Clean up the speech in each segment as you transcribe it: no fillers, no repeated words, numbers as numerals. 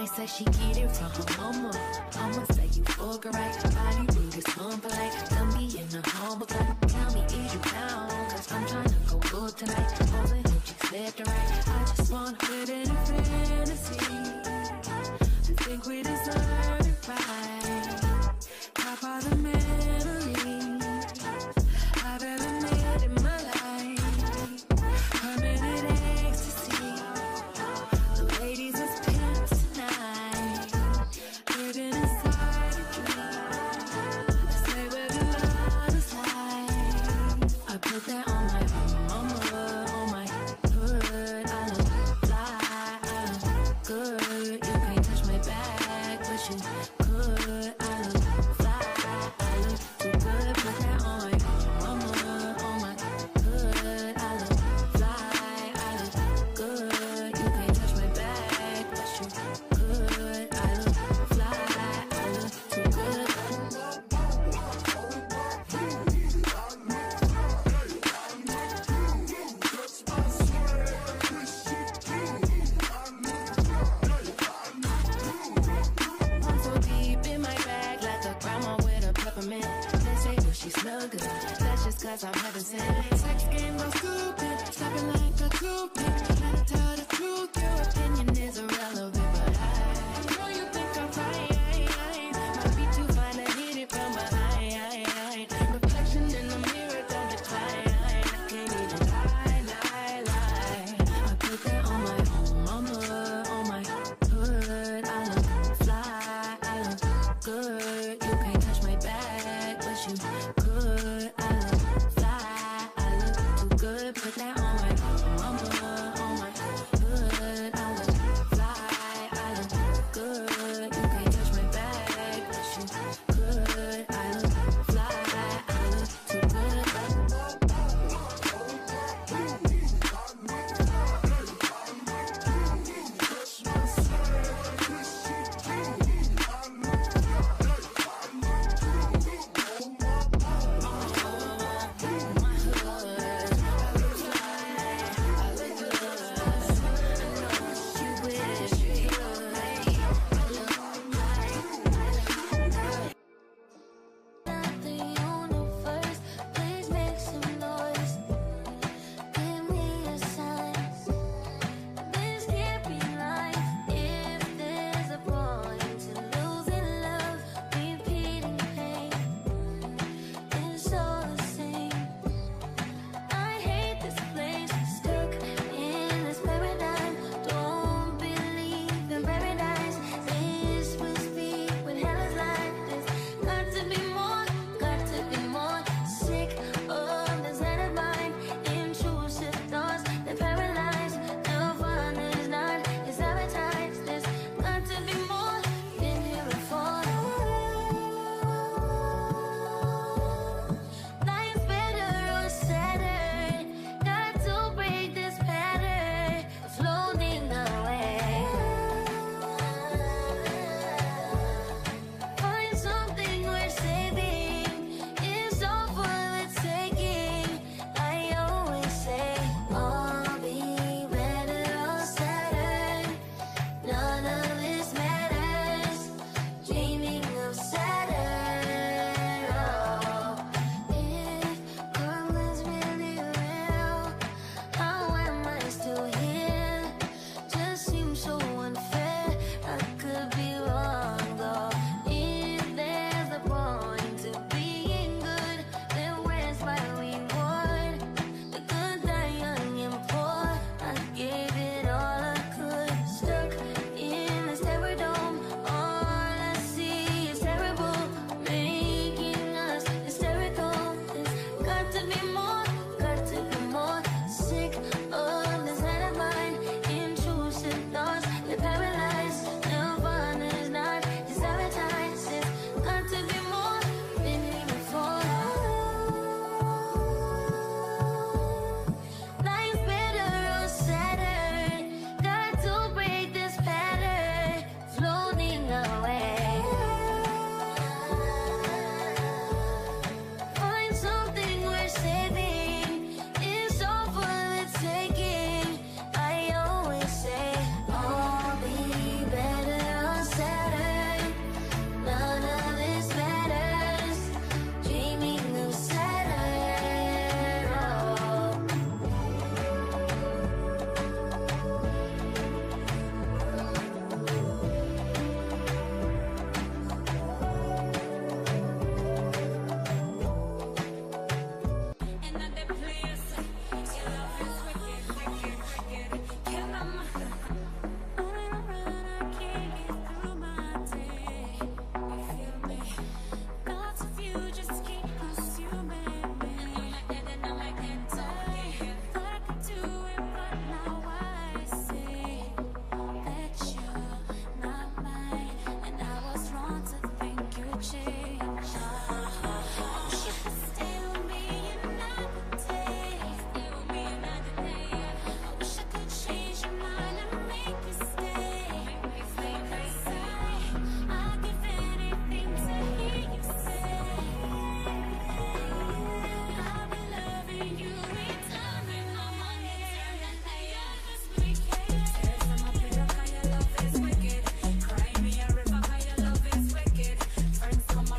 they say she get it from her mama, I'ma say you fuck her right. Body rude is polite. Come be in the humble type. Tell me is you down, cause I'm tryna go good tonight. Posing if you left or right. I just wanna put in a fantasy. I think we deserve it right. Top of the memories I've ever made in my life. Permanent ecstasy. The ladies is pimps tonight. Living inside a dream. I say where the love is like. I put that on my mama, on my hood. I look fly, I look good. You can't touch my back, but you could. I look fly, I look too good. Put that on my mama, on my hood. I look fly, I look good. You can't touch my back, but you could. I look fly, I look too good. I'm so deep in my bag, like a grandma with a peppermint. They say, oh, she smell good. That's just cause I'm heaven sent. Sex game go stupid, stopping like a toothpick. Gotta tell the truth, your opinion is irrelevant. But I know you think I'm fine. Might be too fine to hit it from behind. Reflection in the mirror, don't decline. I can't even lie. I put that on my own mama, on my hood. I look fly, I look good. You can't touch my back, but you could. I look fly, I look too good. Put that on my mama, on my hood. I look fly, change. I wish you could stay with me another day. Stay with me another day. I wish I could change your mind and make you stay. Make me stay crazy. I'd give anything to hear you say, I've been loving you returning all my eternity. You're just wicked. Tears on my pillow 'cause your love is wicked. Cry me a river 'cause your love is wicked. Friends come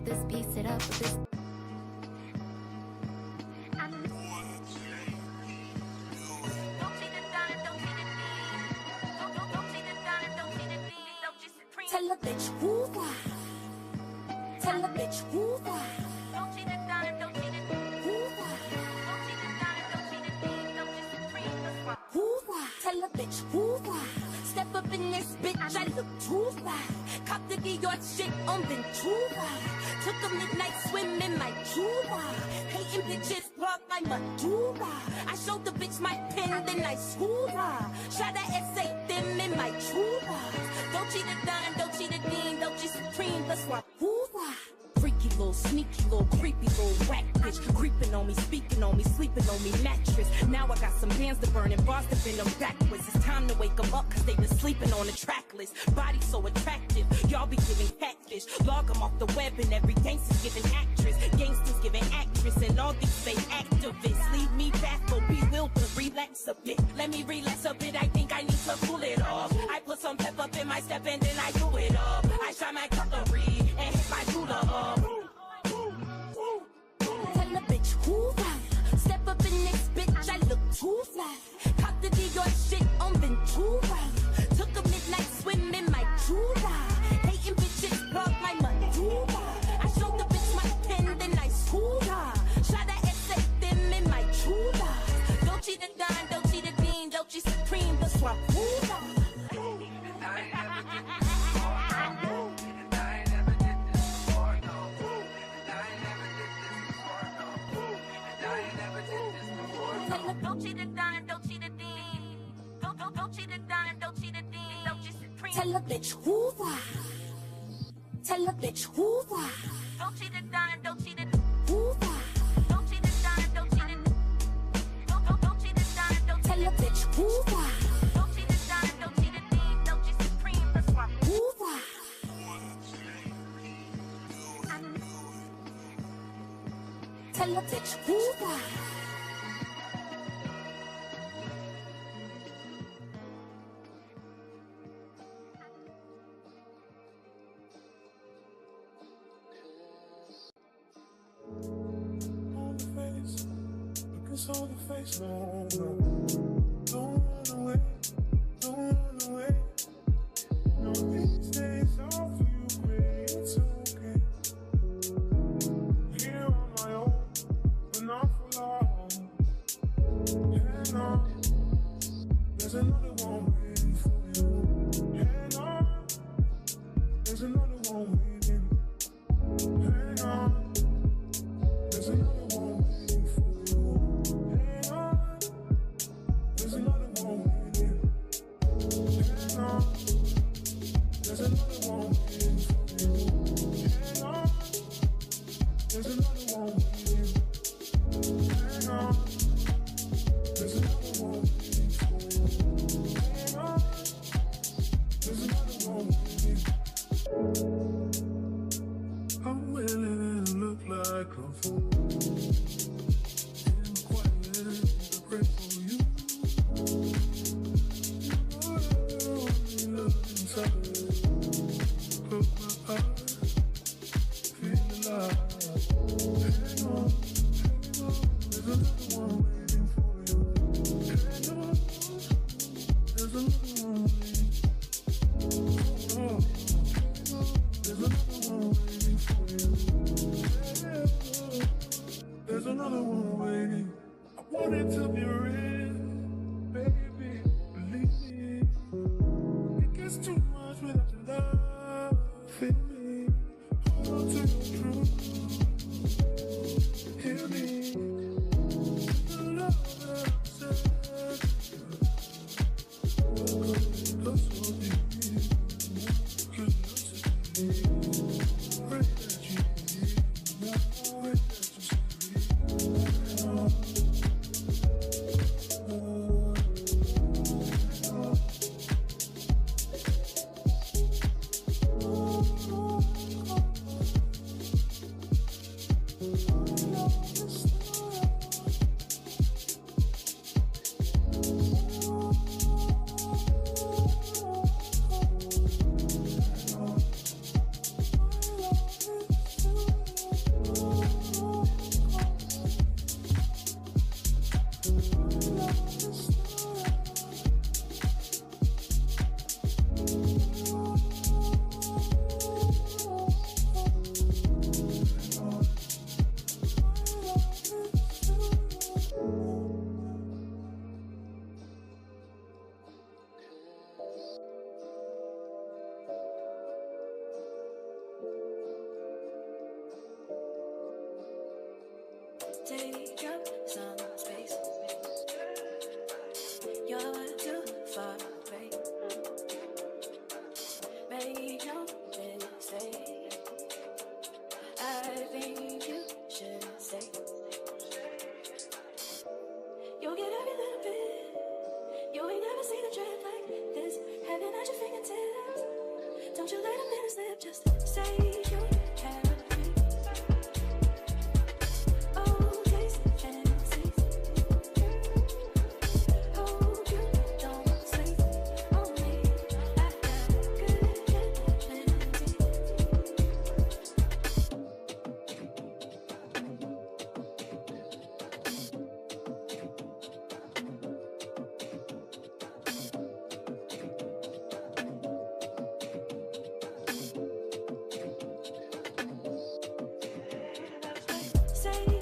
this, piece it up with this. Tell a bitch who why. Tell a bitch who why. Don't cheat it down and don't cheat it. Who why? Don't cheat it down and don't cheat it. Don't just supreme. That's why. Who why? Tell a bitch who why. Step up in this bitch, I look too fly. Cop the York shit on Ventura. Took a midnight swim in my Jura. Hating bitches block my Madura. I showed the bitch my pen, then I schooled her. Shot a essay them in my Jura. Don't cheat it down, don't cheat it dean, don't cheat supreme, that's why. Who-wah? Freaky little, sneaky little, creepy little whack bitch. Creeping on me, speaking on me, sleeping on me, mattress. Now I got some hands to burn and bars to bend them backwards. It's time to wake them up, cause they been sleeping on the track list. Body so attractive, y'all be giving catfish. Log them off the web and every gangster's giving actress. Gangsters giving actress and all these fake activists. Leave me baffled, bewildered, relax a bit. Let me relax a bit, I think I need to pull it off. I put some pep up in my step and then I do it up. I shine my cutlery and hit my ruler up. Tell a bitch who right. Step up in this bitch, I look too fly. Cop the York shit on Ventura. Took a midnight swim in my Jura. Hating bitches block my Madura. I showed the bitch my pen, then I schooled her. Shot a essay them in my Jura. Don't cheat it down, don't cheat it dean, don't cheat supreme, that's why Buddha. Don't cheat it down, don't cheat it dean. Don't cheat it down, don't cheat it dean, don't cheat supreme. Tell a bitch who why. Tell a bitch who why. Don't cheat it down, don't cheat it. Who why? Don't cheat it down, don't cheat it. Don't cheat it down, don't tell a bitch who why. Don't cheat it down, don't cheat it dean, don't cheat supreme, that's why. Who why? Tell a bitch who why. On the face, no, no. Don't run away, don't run away. No, these days I'll feel great, it's okay. Here on my own, but not for long. Hang on, there's another one waiting for you. Hang on, there's another one waiting. Hang on, there's another one waiting for you. There's another one waiting. Hang on. There's another one waiting for you. Hang on. There's another one waiting. Hang on. There's another one waiting for you. Hang on. There's another one waiting. I'm willing to look like a fool. In the quiet, I pray for you. Close my eyes, feel alive. Hang on, there's another one waiting for you. Hang on, there's another one waiting. Oh, there's another one waiting for you. There's another one waiting. I want it to be real, baby, believe me. It gets too much without your love in me. Hold on to your truth. Hear me. The love that I'm searching for. Love so deep. Curiosity. Pray that you believe. Pray that you see. make no mistake. I think you should stay. You'll get every little bit. You ain't never seen a trip like this. Heaven at your fingertips. Don't you let a minute slip. Just say you have me. Oh, taste and see. Hold you, don't sleep on me. I got good plenty. Say